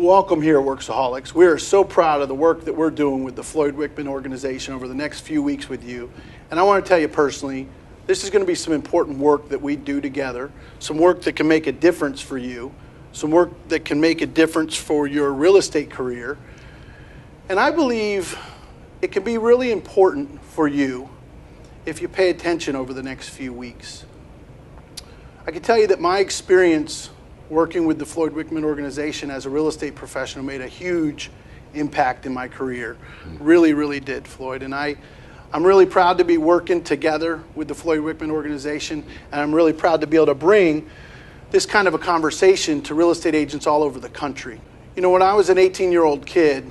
Welcome here at Worksaholics. We are so proud of the work that we're doing with the Floyd Wickman organization over the next few weeks with you. And I want to tell you personally, this is going to be some important work that we do together, some work that can make a difference for you, some work that can make a difference for your real estate career. And I believe it can be really important for you if you pay attention over the next few weeks. I can tell you that my experience working with the Floyd Wickman organization as a real estate professional made a huge impact in my career. Really, really did, Floyd. And I'm really proud to be working together with the Floyd Wickman organization, and I'm really proud to be able to bring this kind of a conversation to real estate agents all over the country. You know, when I was an 18-year-old kid,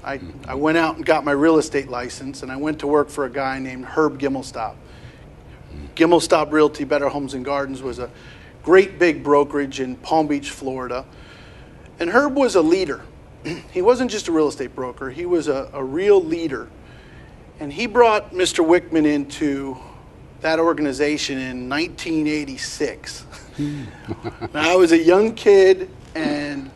I went out and got my real estate license, and I went to work for a guy named Herb Gimmelstob. Gimmelstob Realty Better Homes and Gardens was a great big brokerage in Palm Beach, Florida. And Herb was a leader. He wasn't just a real estate broker, he was a real leader. And he brought Mr. Wickman into that organization in 1986. Now, I was a young kid, and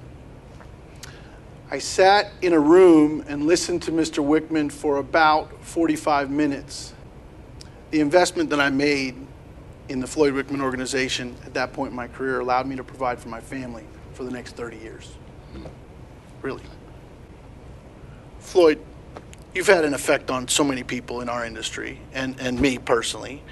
I sat in a room and listened to Mr. Wickman for about 45 minutes. The investment that I made in the Floyd Wickman organization at that point in my career allowed me to provide for my family for the next 30 years. Really. Floyd, you've had an effect on so many people in our industry and me personally.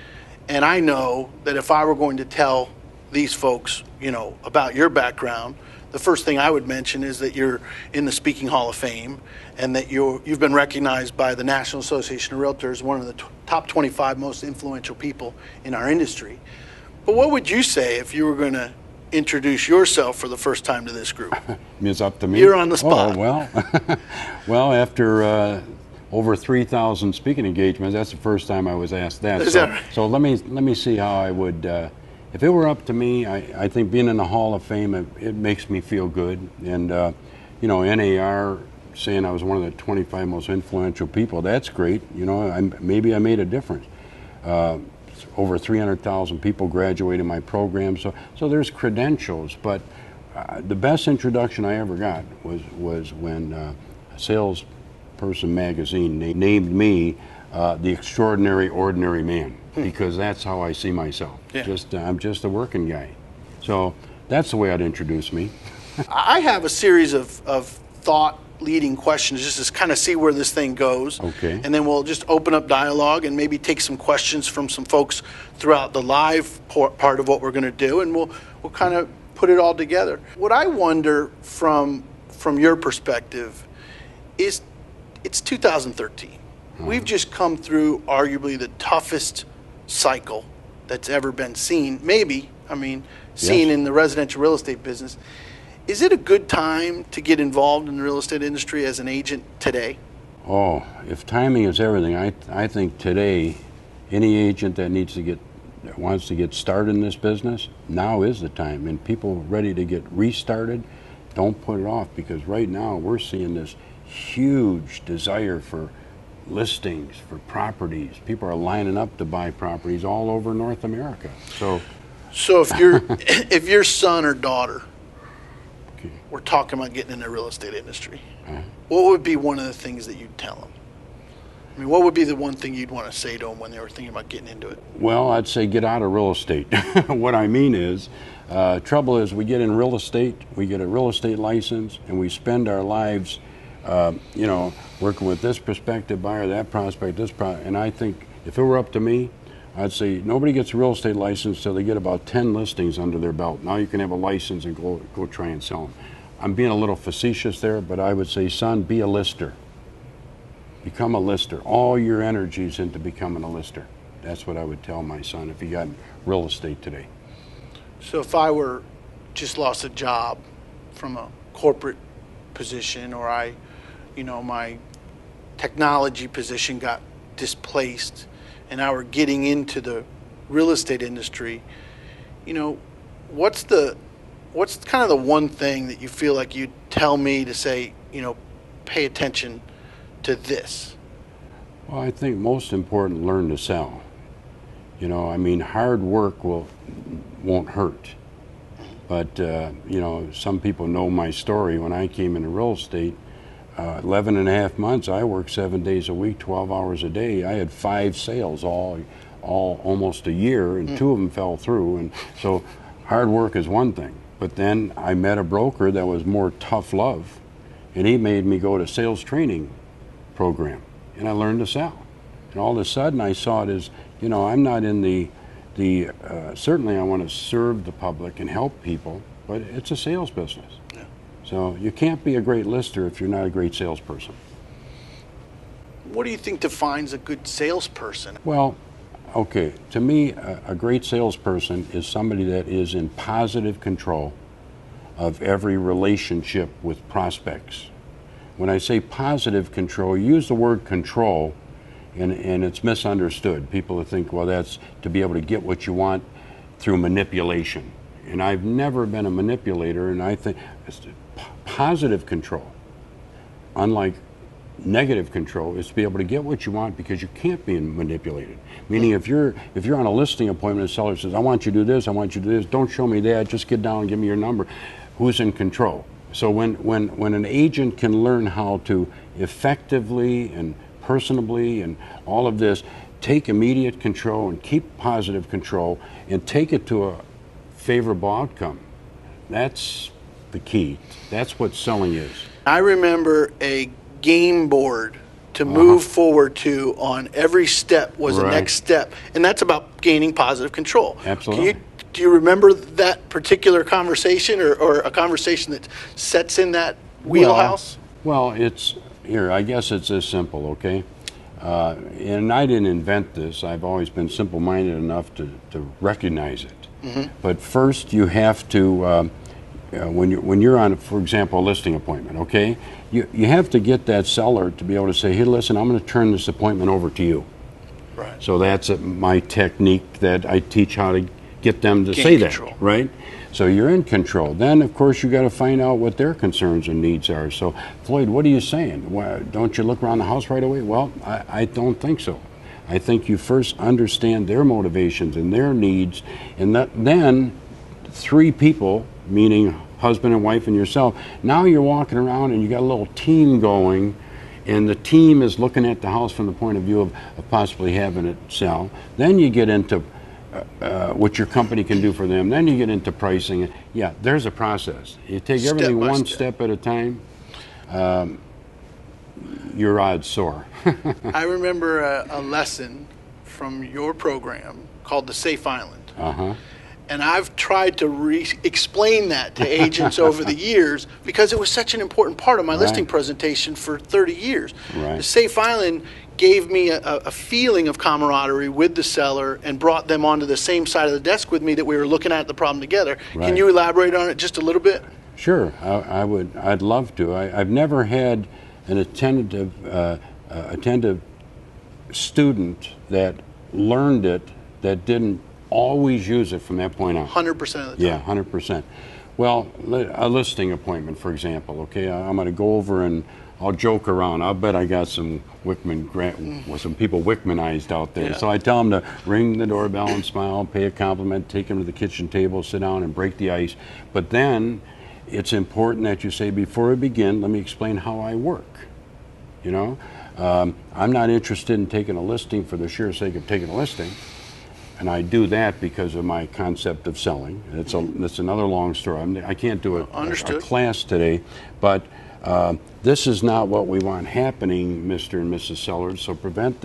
And I know that if I were going to tell these folks, you know, about your background, the first thing I would mention is that you're in the Speaking Hall of Fame and that you've been recognized by the National Association of Realtors, one of the top 25 most influential people in our industry. But what would you say if you were going to introduce yourself for the first time to this group? It's up to me. You're on the spot. Oh, well, well, after over 3,000 speaking engagements, that's the first time I was asked that. Is that right? So let me see how I would. If it were up to me, I think being in the Hall of Fame, it makes me feel good. And, you know, NAR saying I was one of the 25 most influential people, that's great. You know, maybe I made a difference. Over 300,000 people graduated my program. So there's credentials. But the best introduction I ever got was when Salesperson magazine named me the extraordinary ordinary man. Because that's how I see myself. Yeah. I'm just a working guy. So that's the way I'd introduce me. I have a series of thought-leading questions just to kind of see where this thing goes. Okay. And then we'll just open up dialogue and maybe take some questions from some folks throughout the live part of what we're going to do, and we'll kind of put it all together. What I wonder from your perspective is it's 2013. We've just come through arguably the toughest cycle that's ever been seen, seen in the residential real estate business. Is it a good time to get involved in the real estate industry as an agent today? Oh, if timing is everything, I think today, any agent that wants to get started in this business, now is the time. And people ready to get restarted, don't put it off, because right now we're seeing this huge desire for listings, for properties. People are lining up to buy properties all over North America. So if your son or daughter were talking about getting in the real estate industry, what would be one of the things that you'd tell them? I mean, what would be the one thing you'd want to say to them when they were thinking about getting into it? Well, I'd say get out of real estate. What I mean is, trouble is we get in real estate, we get a real estate license, and we spend our lives working with this prospective buyer, that prospect, and I think if it were up to me, I'd say nobody gets a real estate license till they get about 10 listings under their belt. Now you can have a license and go try and sell them. I'm being a little facetious there, but I would say, son, be a lister. Become a lister. All your energies into becoming a lister. That's what I would tell my son if he got real estate today. So if I were just lost a job from a corporate position, or my technology position got displaced, and I were getting into the real estate industry, what's kind of the one thing that you feel like you'd tell me to say, pay attention to this? Well, I think most important, learn to sell. Hard work won't hurt. But, you know, some people know my story. When I came into real estate, 11 and a half months, I worked 7 days a week, 12 hours a day. I had 5 sales all almost a year, and 2 of them fell through. And so hard work is one thing. But then I met a broker that was more tough love, and he made me go to sales training program, and I learned to sell. And all of a sudden I saw it as, you know, I'm not in certainly I want to serve the public and help people, but it's a sales business. Yeah. So you can't be a great lister if you're not a great salesperson. What do you think defines a good salesperson? Well, okay, to me, a great salesperson is somebody that is in positive control of every relationship with prospects. When I say positive control, use the word control, and it's misunderstood. People think, well, that's to be able to get what you want through manipulation. And I've never been a manipulator, and I think positive control, unlike negative control, is to be able to get what you want because you can't be manipulated. Meaning if you're on a listing appointment, the seller says, I want you to do this, I want you to do this, don't show me that, just get down and give me your number. Who's in control? So when an agent can learn how to effectively and personably and all of this, take immediate control and keep positive control and take it to a favorable outcome, that's the key. That's what selling is. I remember a game board to move forward to on every step was the next step, and that's about gaining positive control. Absolutely. Do you remember that particular conversation or a conversation that sets in that wheelhouse? Well, it's here. I guess it's as simple, okay? And I didn't invent this. I've always been simple-minded enough to recognize it. Mm-hmm. But first, you have to when you're on, for example, a listing appointment, okay? You have to get that seller to be able to say, hey, listen, I'm going to turn this appointment over to you. Right. So that's my technique that I teach how to get them to say control. That, right? So you're in control. Then, of course, you got to find out what their concerns and needs are. So, Floyd, what are you saying? Why, don't you look around the house right away? Well, I don't think so. I think you first understand their motivations and their needs, and then 3 people, meaning husband and wife and yourself, now you're walking around and you got a little team going, and the team is looking at the house from the point of view of possibly having it sell. Then you get into what your company can do for them. Then you get into pricing. Yeah, there's a process. You take everything one step at a time, your odds soar. I remember a lesson from your program called the Safe Island. Uh-huh. And I've tried to explain that to agents over the years because it was such an important part of my listing presentation for 30 years. Right. The Safe Island gave me a feeling of camaraderie with the seller and brought them onto the same side of the desk with me that we were looking at the problem together. Right. Can you elaborate on it just a little bit? Sure, I would. I'd love to. I've never had an attentive student that learned it that didn't always use it from that point on. 100% of the time. Yeah, 100%. Well, a listing appointment, for example, okay, I'm going to go over and I'll joke around. I'll bet I got some some people Wickmanized out there. Yeah. So I tell them to ring the doorbell and smile, pay a compliment, take them to the kitchen table, sit down and break the ice. But then it's important that you say, before we begin, let me explain how I work. You know, I'm not interested in taking a listing for the sheer sake of taking a listing. And I do that because of my concept of selling. It's another long story. I can't do a class today, but this is not what we want happening, Mr. and Mrs. Sellers. So prevent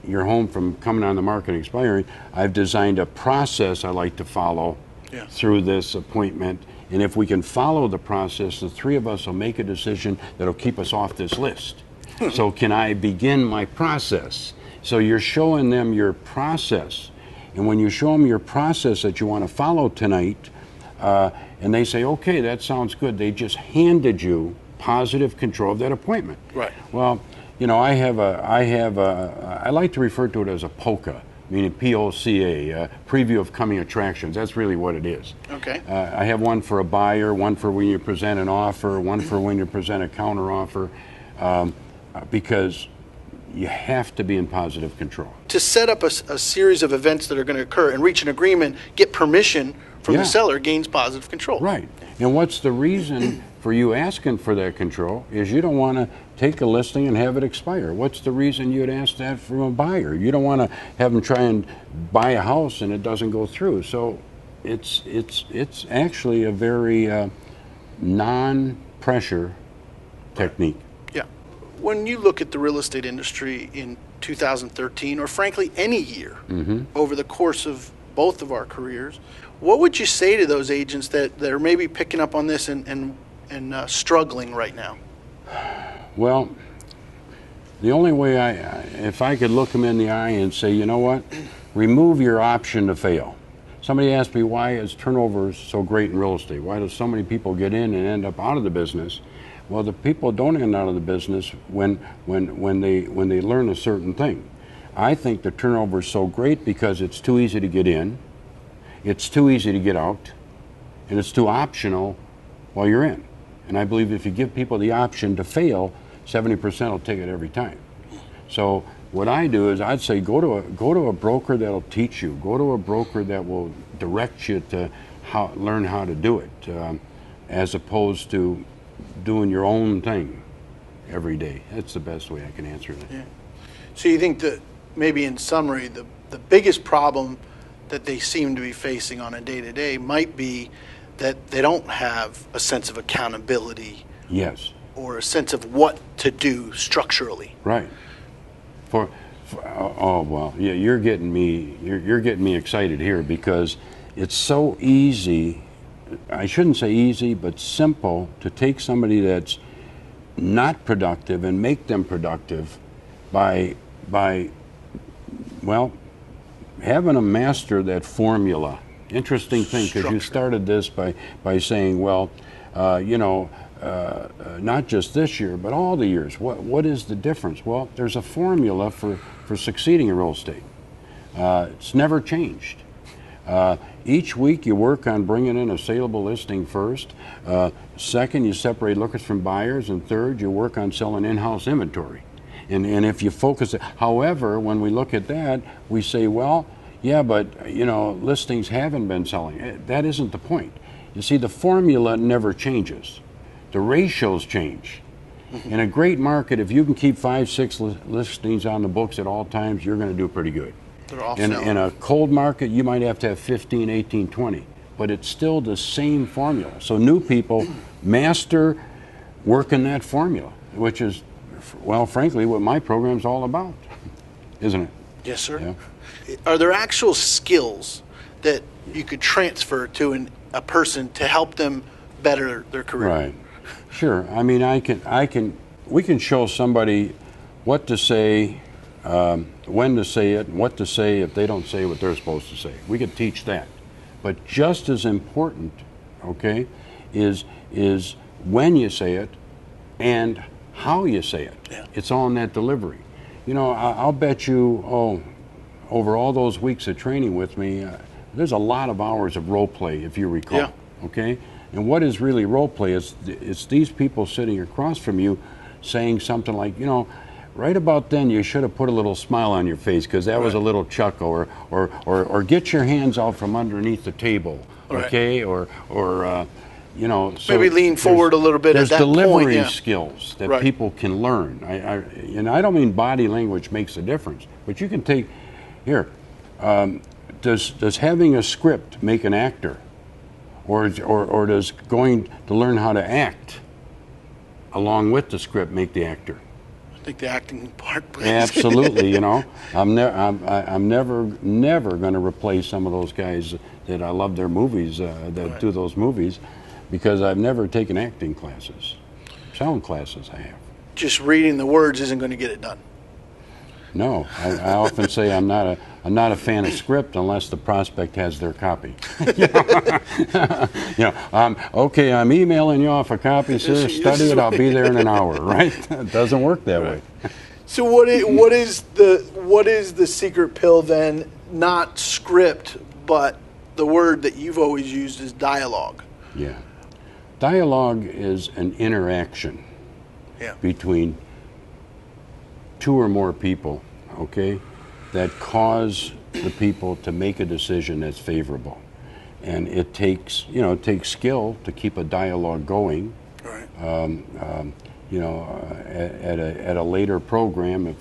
your home from coming on the market and expiring. I've designed a process I like to follow through this appointment. And if we can follow the process, the 3 of us will make a decision that'll keep us off this list. So can I begin my process? So you're showing them your process. And when you show them your process that you want to follow tonight, and they say, okay, that sounds good, they just handed you positive control of that appointment. Right. Well, you know, I like to refer to it as a POCA, meaning P-O-C-A, preview of coming attractions. That's really what it is. Okay. I have one for a buyer, one for when you present an offer, one for when you present a counter offer, because you have to be in positive control. To set up a series of events that are going to occur and reach an agreement, get permission from Yeah. the seller gains positive control. Right. And what's the reason for you asking for that control is you don't want to take a listing and have it expire. What's the reason you'd ask that from a buyer? You don't want to have them try and buy a house and it doesn't go through. So it's actually a very non-pressure technique. Yeah. When you look at the real estate industry in 2013, or frankly any year over the course of both of our careers, what would you say to those agents that are maybe picking up on this and struggling right now? Well, the only way if I could look them in the eye and say, you know what, remove your option to fail. Somebody asked me, why is turnover so great in real estate? Why do so many people get in and end up out of the business? Well, the people don't end out of the business when they learn a certain thing. I think the turnover is so great because it's too easy to get in, it's too easy to get out, and it's too optional while you're in. And I believe if you give people the option to fail, 70% will take it every time. So what I do is I'd say go to a broker that'll teach you. Go to a broker that will direct you to learn how to do it, as opposed to doing your own thing every day. That's the best way I can answer that. Yeah. So you think that maybe in summary, the biggest problem that they seem to be facing on a day-to-day might be that they don't have a sense of accountability. Yes. Or a sense of what to do structurally. Right. Oh well, yeah. You're getting me excited here because it's so easy. I shouldn't say easy, but simple to take somebody that's not productive and make them productive by having them master that formula. Interesting thing, because you started this by saying, well, not just this year, but all the years. What is the difference? Well, there's a formula for succeeding in real estate. It's never changed. Each week you work on bringing in a saleable listing first. Second, you separate lookers from buyers. And third, you work on selling in-house inventory. And if you focus, however, when we look at that, we say, well, yeah, but listings haven't been selling. That isn't the point. You see, the formula never changes. The ratios change. In a great market, if you can keep 5-6 listings on the books at all times, you're going to do pretty good. In a cold market, you might have to have 15, 18, 20. But it's still the same formula. So new people master working that formula, which is, well, frankly, what my program's all about, isn't it? Yes, sir. Yeah. Are there actual skills that you could transfer to a person to help them better their career? Right. Sure. I mean, we can show somebody what to say, when to say it, and what to say if they don't say what they're supposed to say. We could teach that. But just as important, okay, is when you say it and how you say it. Yeah. It's all in that delivery. I'll bet you, over all those weeks of training with me, there's a lot of hours of role play, if you recall. Yeah. Okay? And what is really role play? It's these people sitting across from you saying something like, right about then you should have put a little smile on your face because that was a little chuckle, or get your hands out from underneath the table, okay? Right. Or so maybe lean forward a little bit at that point. There's delivery skills that people can learn. I don't mean body language makes a difference, but you can take, here, does having a script make an actor? Or does going to learn how to act along with the script make the actor? I think the acting part plays. Absolutely, I'm never going to replace some of those guys that I love their movies, that do those movies, because I've never taken acting classes. Sound classes I have. Just reading the words isn't going to get it done. No, I often say I'm not a fan of script unless the prospect has their copy. Okay, I'm emailing you off a copy, sir. Study it. I'll be there in an hour. Right? It doesn't work that way. So what is the secret pill then? Not script, but the word that you've always used is dialogue. Yeah, dialogue is an interaction between two or more people, okay, that cause the people to make a decision that's favorable. and it takes, it takes skill to keep a dialogue going. Right. At a later program,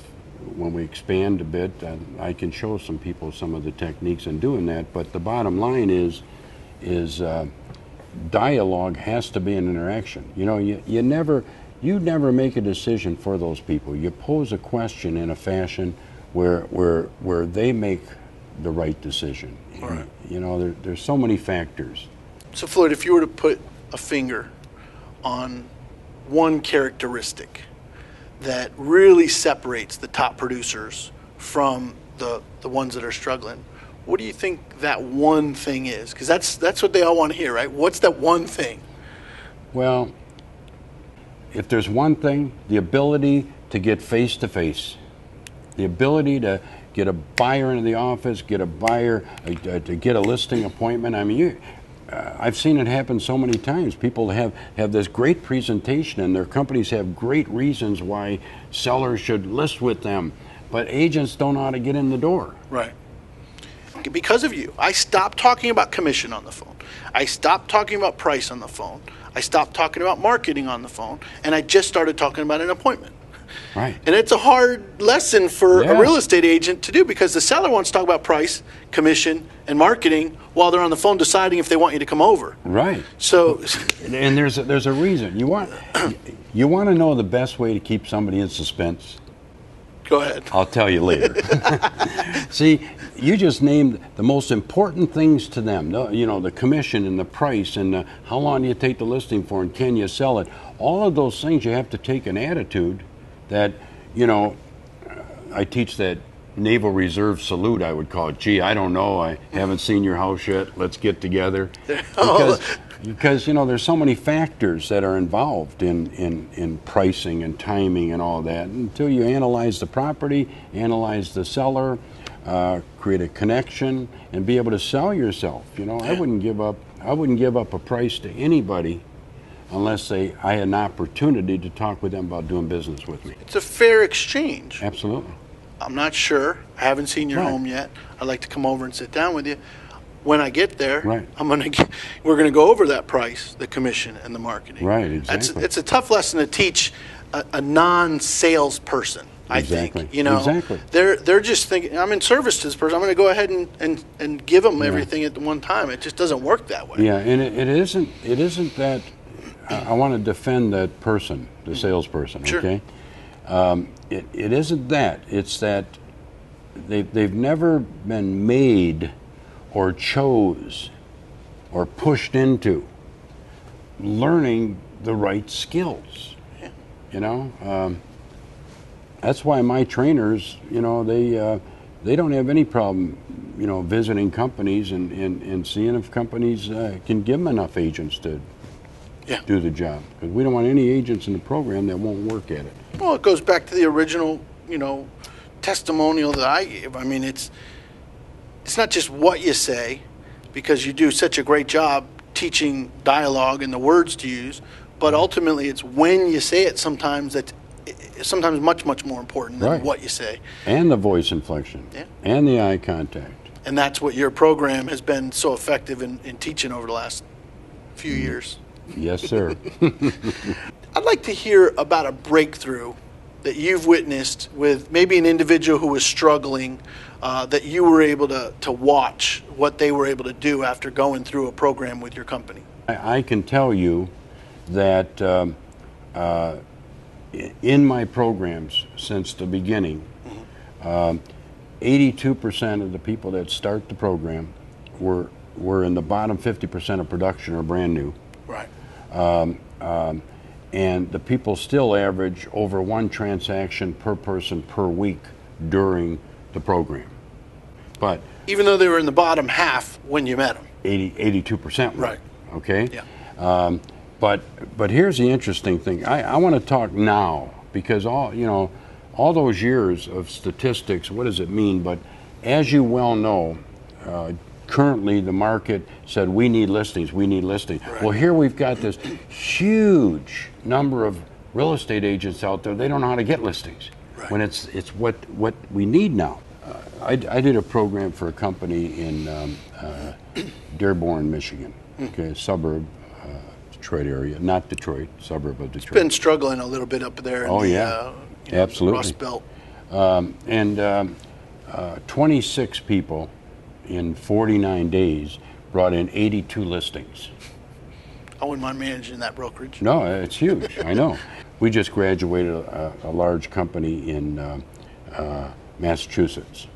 when we expand a bit, I can show some people some of the techniques in doing that. But the bottom line is dialogue has to be an interaction. You never make a decision for those people. You pose a question in a fashion where they make the right decision. Right. There's so many factors. So Floyd, if you were to put a finger on one characteristic that really separates the top producers from the ones that are struggling, what do you think that one thing is? Because that's what they all want to hear, right? What's that one thing? Well, if there's one thing, the ability to get face to face, the ability to get a buyer into the office, get a buyer to get a listing appointment. I mean, I've seen it happen so many times. People have this great presentation, and their companies have great reasons why sellers should list with them, but agents don't know how to get in the door. Right. Because of you, I stopped talking about commission on the phone. I stopped talking about price on the phone. I stopped talking about marketing on the phone, and I just started talking about an appointment. Right. And it's a hard lesson for Yeah. a real estate agent to do, because the seller wants to talk about price, commission, and marketing while they're on the phone deciding if they want you to come over. Right. So, And there's a reason. You want to know the best way to keep somebody in suspense? go ahead. I'll tell you later. See, you just named the most important things to them. The commission and the price and how long do you take the listing for and can you sell it? All of those things you have to take an attitude that, I teach that Naval Reserve salute, I would call it. Gee, I don't know. I haven't seen your house yet. Let's get together. Because there's so many factors that are involved in pricing and timing and all that. Until you analyze the property, analyze the seller, create a connection, and be able to sell yourself. I wouldn't give up a price to anybody unless I had an opportunity to talk with them about doing business with me. It's a fair exchange. Absolutely. I'm not sure. I haven't seen your Right. home yet. I'd like to come over and sit down with you. When I get there, Right. we're going to go over that price, the commission, and the marketing. Right, exactly. It's a tough lesson to teach a non-sales person. I Exactly. think Exactly. they're just thinking, I'm in service to this person. I'm going to go ahead and give them everything at the one time. It just doesn't work that way. Yeah, and it isn't that. I want to defend that person, the salesperson. Sure. Okay. It isn't that. It's that they've never been made or chose or pushed into learning the right skills. Yeah. That's why my trainers, they don't have any problem, visiting companies and seeing if companies can give them enough agents to do the job. Because we don't want any agents in the program that won't work at it. Well, it goes back to the original, testimonial that I gave. I mean, it's not just what you say, because you do such a great job teaching dialogue and the words to use, but ultimately it's when you say it sometimes that's sometimes much more important than Right. what you say. And the voice inflection. Yeah. And the eye contact. And that's what your program has been so effective in teaching over the last few years. Yes, sir. I'd like to hear about a breakthrough that you've witnessed with maybe an individual who was struggling, that you were able to watch what they were able to do after going through a program with your company. I can tell you that in my programs since the beginning, 82% of the people that start the program were in the bottom 50% of production or brand new. Right. And the people still average over one transaction per person per week during the program. But Even though they were in the bottom half when you met them. 82% were. Right. Okay? Yeah. But here's the interesting thing. I want to talk now, because all those years of statistics, what does it mean? But as you well know, currently the market said we need listings. Right. Well, here we've got this huge number of real estate agents out there. They don't know how to get listings. Right. When it's what we need now. I did a program for a company in Dearborn, Michigan, okay, suburb, Detroit area, not Detroit, suburb of Detroit. Been struggling a little bit up there. Oh, In the, yeah. you know, Absolutely. Rust Belt. And 26 people in 49 days brought in 82 listings. I wouldn't mind managing that brokerage. No, it's huge. I know. We just graduated a large company in Massachusetts.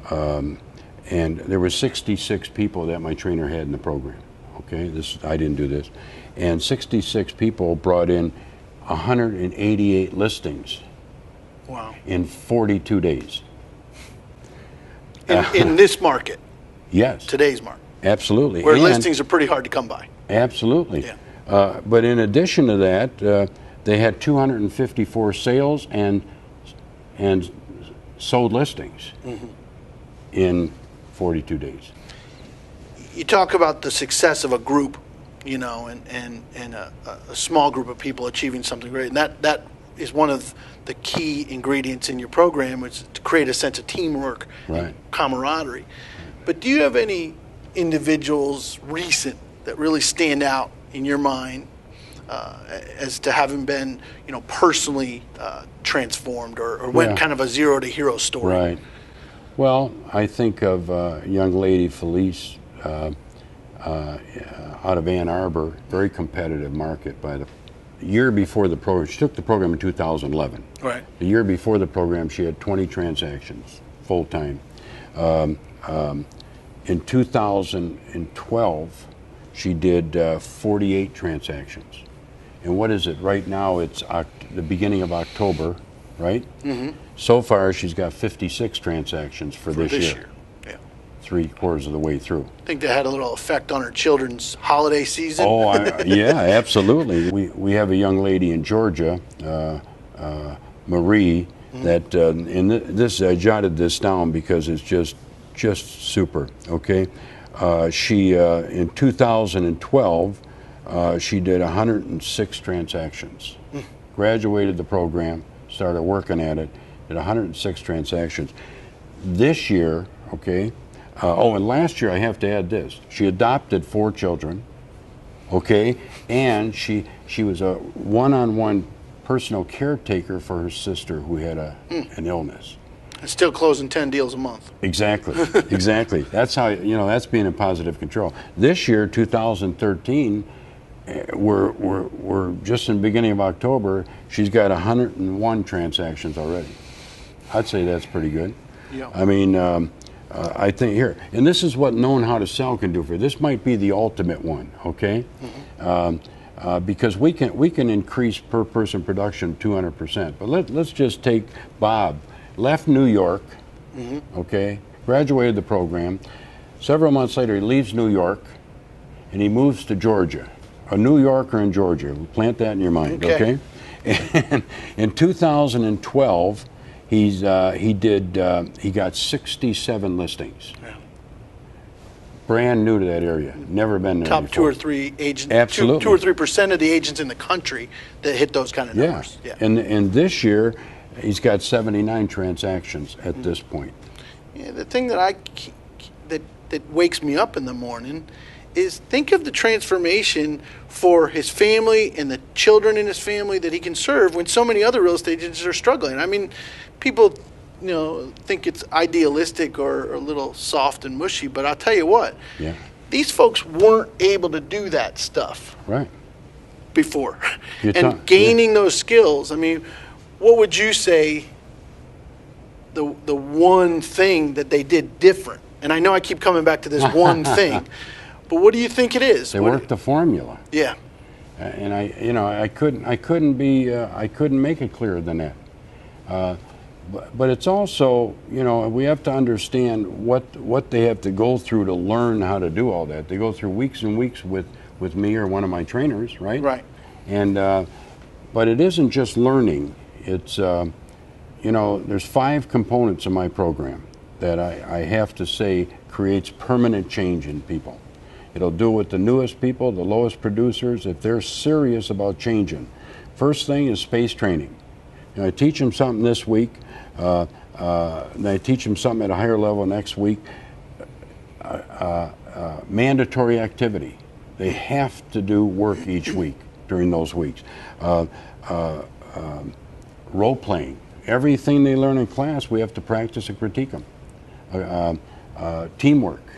And there were 66 people that my trainer had in the program. Okay, I didn't do this. And 66 people brought in 188 listings. Wow. In 42 days. In this market, Yes. today's market, Absolutely. where And- listings are pretty hard to come by. Absolutely. Yeah. But in addition to that, they had 254 sales and sold listings in 42 days. You talk about the success of a group, you know, and a small group of people achieving something great, and that is one of the key ingredients in your program, is to create a sense of teamwork, Right. and camaraderie. But do you have any individuals recent that really stand out in your mind as to having been, you know, personally transformed or went Yeah. kind of a zero to hero story? Right. Well, I think of a young lady, Felice, out of Ann Arbor, very competitive market. By the year before the program, she took the program in 2011. Right. The year before the program, she had 20 transactions, full-time. In 2012, she did 48 transactions. And what is it? Right now, it's the beginning of October, right? Mm-hmm. So far, she's got 56 transactions for this year. Yeah. 3/4 of the way through. I think that had a little effect on her children's holiday season. Oh, yeah, absolutely. We have a young lady in Georgia, Marie, that, and I jotted this down because it's just super, okay? She, in 2012, she did 106 transactions. Graduated the program, started working at it, did 106 transactions. This year, okay, and last year I have to add this, she adopted 4 children, okay, and she was a one-on-one personal caretaker for her sister who had an illness. And still closing 10 deals a month. Exactly, exactly. That's how, that's being in positive control. This year, 2013, we're just in the beginning of October, she's got 101 transactions already. I'd say that's pretty good. Yeah. I mean, I think here, and this is what knowing how to sell can do for you. This might be the ultimate one, okay? Because we can increase per person production 200%. But let's just take Bob. Left New York, okay, graduated the program. Several months later, he leaves New York, and he moves to Georgia. A New Yorker in Georgia. Plant that in your mind, okay? And in 2012, he got 67 listings. Yeah. Brand new to that area, never been there Top before. 2 or 3 agents. Absolutely. 2 or 3% of the agents in the country that hit those kind of numbers. Yeah. And this year, he's got 79 transactions at this point. Yeah, the thing that that wakes me up in the morning is think of the transformation for his family and the children in his family that he can serve when so many other real estate agents are struggling. I mean, people, think it's idealistic or a little soft and mushy, but I'll tell you what, Yeah. these folks weren't able to do that stuff Right. before. You're And gaining those skills, I mean, what would you say the one thing that they did different? And I know I keep coming back to this one thing, but what do you think it is? They worked the formula. Yeah. And I couldn't make it clearer than that. But it's also, we have to understand what they have to go through to learn how to do all that. They go through weeks and weeks with me or one of my trainers, right? Right. And but it isn't just learning. It's there's 5 components of my program that I have to say creates permanent change in people. It'll do it with the newest people, the lowest producers, if they're serious about changing. First thing is space training. You know, I teach them something this week, and I teach them something at a higher level next week. Mandatory activity. They have to do work each week during those weeks. Role playing. Everything they learn in class, we have to practice and critique them. Teamwork,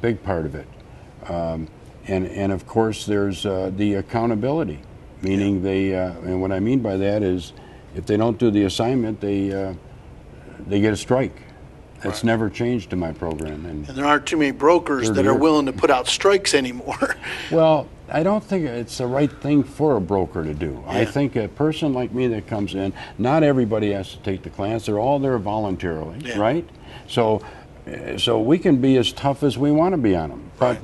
big part of it. And of course, there's the accountability, meaning they, and what I mean by that is if they don't do the assignment, they get a strike. That's never changed in my program. And there aren't too many brokers that are willing to put out strikes anymore. Well, I don't think it's the right thing for a broker to do. Yeah. I think a person like me that comes in, not everybody has to take the class. They're all there voluntarily, right? So we can be as tough as we want to be on them. But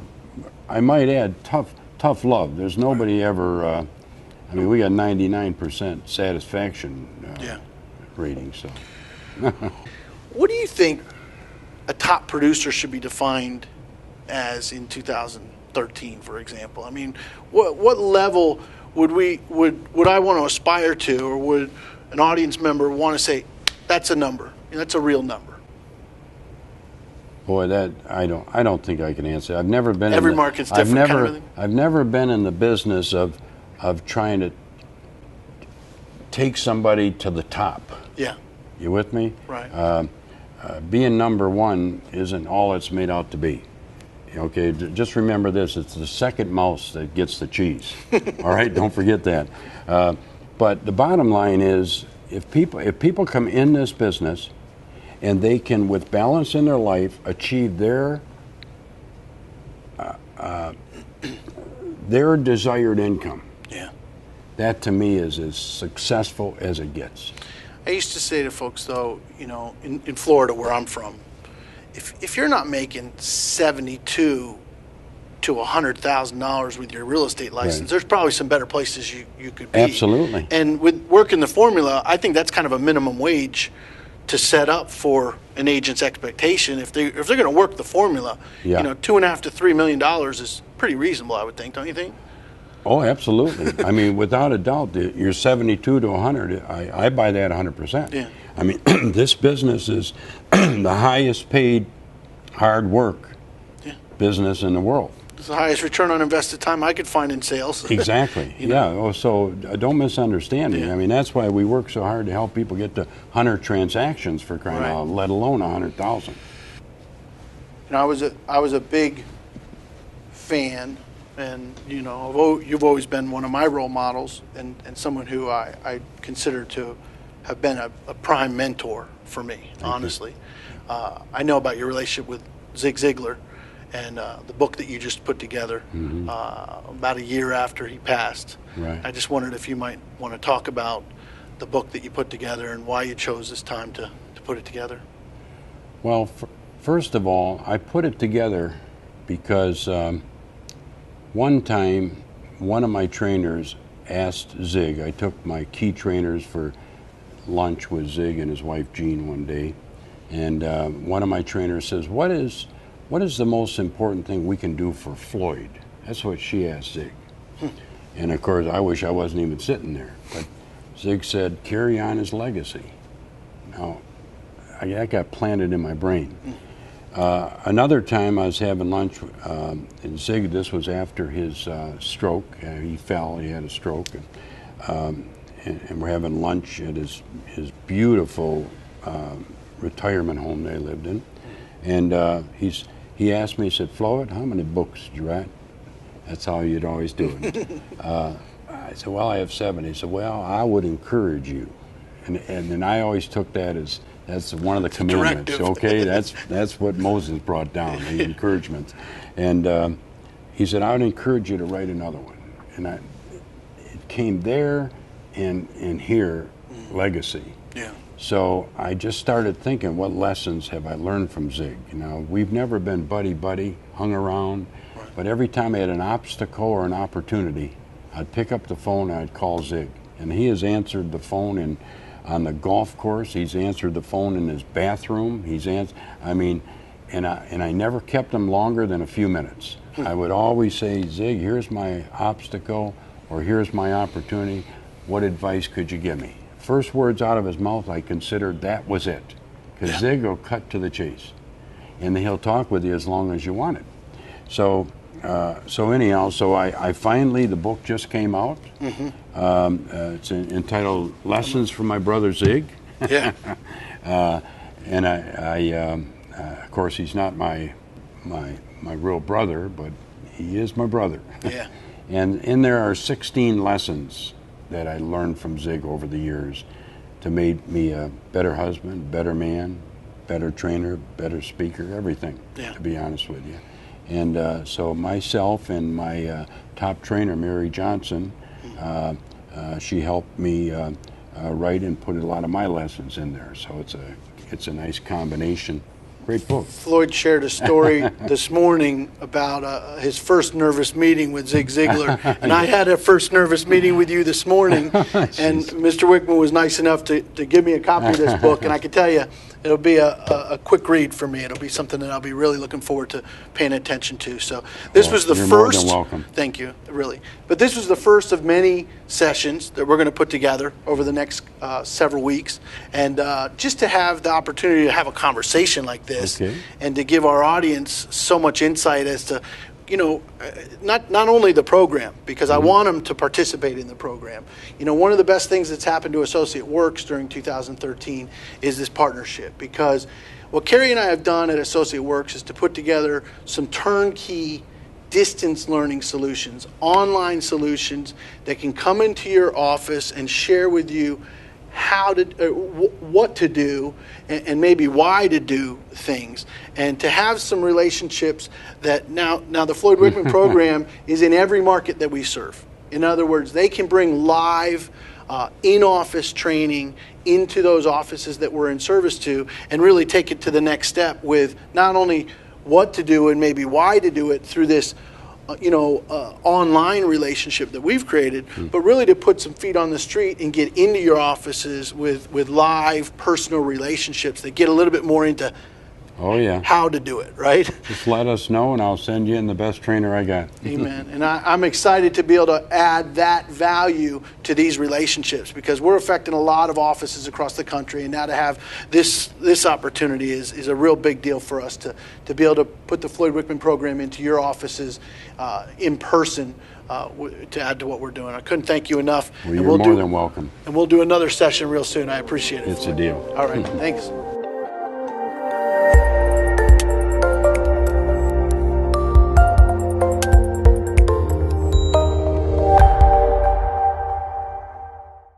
I might add, tough love. There's nobody ever, I mean, we got 99% satisfaction rating, so. What do you think a top producer should be defined as in 2013, for example? I mean, what level would I want to aspire to, or would an audience member want to say, that's a number, that's a real number? Boy, that I don't think I can answer. I've never been. Every market's different. I've never been in the business of trying to take somebody to the top. Yeah. You with me? Right. Being number one isn't all it's made out to be. Okay, just remember this: it's the second mouse that gets the cheese. All right, don't forget that. But the bottom line is, if people come in this business and they can, with balance in their life, achieve their desired income. Yeah. That to me is as successful as it gets. I used to say to folks, though, in Florida, where I'm from, if you're not making $72,000 to $100,000 with your real estate license, there's probably some better places you could be. Absolutely. And with working the formula, I think that's kind of a minimum wage to set up for an agent's expectation. If they're going to work the formula, $2.5 to $3 million is pretty reasonable, I would think. Don't you think? Oh, absolutely. I mean, without a doubt, you're 72 to 100. I buy that 100%. Yeah. I mean, this business is the highest paid hard work business in the world. It's the highest return on invested time I could find in sales. Exactly. So don't misunderstand me. I mean, that's why we work so hard to help people get to 100 transactions, for crying out, let alone 100,000. I was a big fan. And, you've always been one of my role models and someone who I consider to have been a prime mentor for me, honestly. I know about your relationship with Zig Ziglar and the book that you just put together about a year after he passed. Right. I just wondered if you might want to talk about the book that you put together and why you chose this time to put it together. Well, first of all, I put it together because one time, one of my trainers asked Zig, I took my key trainers for lunch with Zig and his wife Jean one day, and one of my trainers says, what is the most important thing we can do for Floyd? That's what she asked Zig. And of course, I wish I wasn't even sitting there, but Zig said, carry on his legacy. Now, that got planted in my brain. Another time I was having lunch, and Zig, this was after his stroke. He fell, he had a stroke, and we're having lunch at his beautiful retirement home they lived in. And he asked me, he said, Floyd, how many books did you write? That's how you'd always do it. I said, well, I have 7. He said, well, I would encourage you. And then I always took that as, that's one of the commandments, okay? That's what Moses brought down, the encouragement. And he said, I would encourage you to write another one. And it came there and here, legacy. Yeah. So I just started thinking, what lessons have I learned from Zig? We've never been buddy-buddy, hung around, but every time I had an obstacle or an opportunity, I'd pick up the phone and I'd call Zig. And he has answered the phone on the golf course. He's answered the phone in his bathroom. And I never kept him longer than a few minutes. I would always say, Zig, here's my obstacle, or here's my opportunity. What advice could you give me? first words out of his mouth, I considered that was it. Because Zig will cut to the chase. And he'll talk with you as long as you want it. So, anyhow, I finally, the book just came out. It's entitled Lessons from My Brother Zig. Yeah. And of course, he's not my real brother, but he is my brother. Yeah. And there are 16 lessons that I learned from Zig over the years to make me a better husband, better man, better trainer, better speaker, everything, to be honest with you. And so myself and my top trainer, Mary Johnson, she helped me write and put a lot of my lessons in there. So it's a nice combination. Great book. Floyd shared a story this morning about his first nervous meeting with Zig Ziglar, and I had a first nervous meeting with you this morning, and Mr. Wickman was nice enough to give me a copy of this book, and I can tell you, it'll be a quick read for me. It'll be something that I'll be really looking forward to paying attention to. So this was the you're first. More than welcome. Thank you, really. But this was the first of many sessions that we're going to put together over the next several weeks, and just to have the opportunity to have a conversation like this, and to give our audience so much insight as to, not only the program, because I want them to participate in the program. One of the best things that's happened to Associate Works during 2013 is this partnership, because what Carrie and I have done at Associate Works is to put together some turnkey distance learning solutions, online solutions that can come into your office and share with you what to do and maybe why to do things, and to have some relationships that now the Floyd Wickman program is in every market that we serve. In other words, they can bring live in-office training into those offices that we're in service to, and really take it to the next step with not only what to do and maybe why to do it through this online relationship that we've created, but really to put some feet on the street and get into your offices with live personal relationships that get a little bit more into how to do it, right? Just let us know, and I'll send you in the best trainer I got. Amen. And I'm excited to be able to add that value to these relationships, because we're affecting a lot of offices across the country, and now to have this opportunity is a real big deal for us to be able to put the Floyd Wickman program into your offices in person to add to what we're doing. I couldn't thank you enough. Well, you're more than welcome. And we'll do another session real soon. I appreciate it. It's a deal. All right. Thanks.